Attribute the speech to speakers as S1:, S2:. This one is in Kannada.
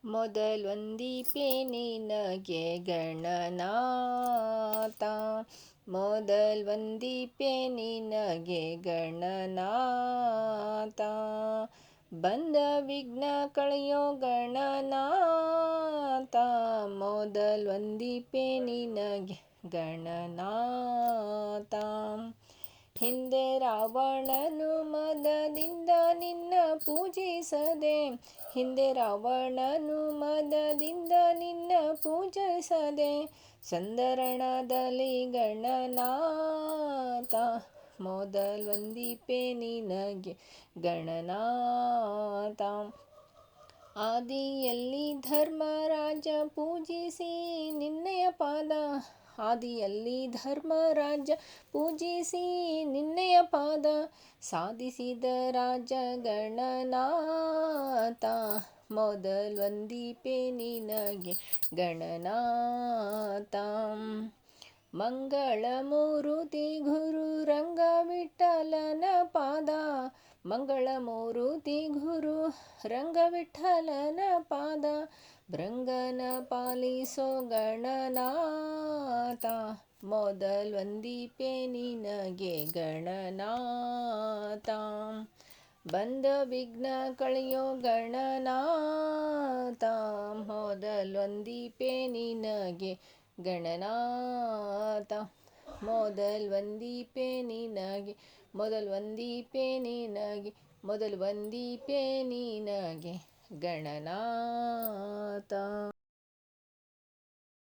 S1: ಮೊದಲೊಂದೀಪೆ ನಿನಗೆ ಗಣನಾಥ. ಮೊದಲೊಂದೀಪೆ ನಿನಗೆ ಗಣನಾಥ. ಬಂದ ವಿಘ್ನ ಕಳೆಯೋ ಗಣನಾಥ. ಮೊದಲೊಂದೀಪೆ ನಿನಗೆ ಗಣನಾಥ. ಹಿಂದೆ ರಾವಣನು ಮದದಿಂದ ನಿನ್ನ ಪೂಜಿಸದೆ. ಹಿಂದೆ ರಾವಣನು ಮದದಿಂದ ನಿನ್ನ ಪೂಜಿಸದೆ. ಸಂದರಣದಲ್ಲಿ ಗಣನಾಥ. ಮೊದಲೊಂದೀಪೆ ನಿನಗೆ ಗಣನಾಥ. ಆದಿಯಲ್ಲಿ ಧರ್ಮರಾಜ ಪೂಜಿಸಿ ನಿನ್ನಯ ಪಾದ. ಆದಿಯಲ್ಲಿ ಧರ್ಮರಾಜ ಪೂಜಿಸಿ ನಿನ್ನಯ ಪಾದ. ಸಾಧಿಸಿದ ರಾಜ ಗಣನಾಥ. ಮೊದಲೊಂದೀಪೆ ನಿನಗೆ ಗಣನಾಥ. ಮಂಗಳಮೂರುತಿ ಗುರು ರಂಗ ವಿಠಲನ ಪಾದ. ಮಂಗಳಮೂರುತಿ ಗುರು ರಂಗ ವಿಠಲನ ಪಾದ. ಭೃಂಗನ ಪಾಲಿಸೋ ಗಣನಾಥ. ಮೊದಲೊಂದೀಪೆ ನಿನಗೆ ಗಣನಾಥ. ಬಂದ ವಿಘ್ನ ಕಳೆಯೋ ಗಣನಾಥ. ಮೊದಲೊಂದೀಪೆ ನಿನಗೆ ಗಣನಾಥ. ಮೊದಲೊಂದೀಪೆ ನಿನಗೆ ಮೊದಲೊಂದೀಪೆ ನಿನಗೆ ಮೊದಲೊಂದೀಪೆ ನಿನಗೆ ಗಣನಾಥ.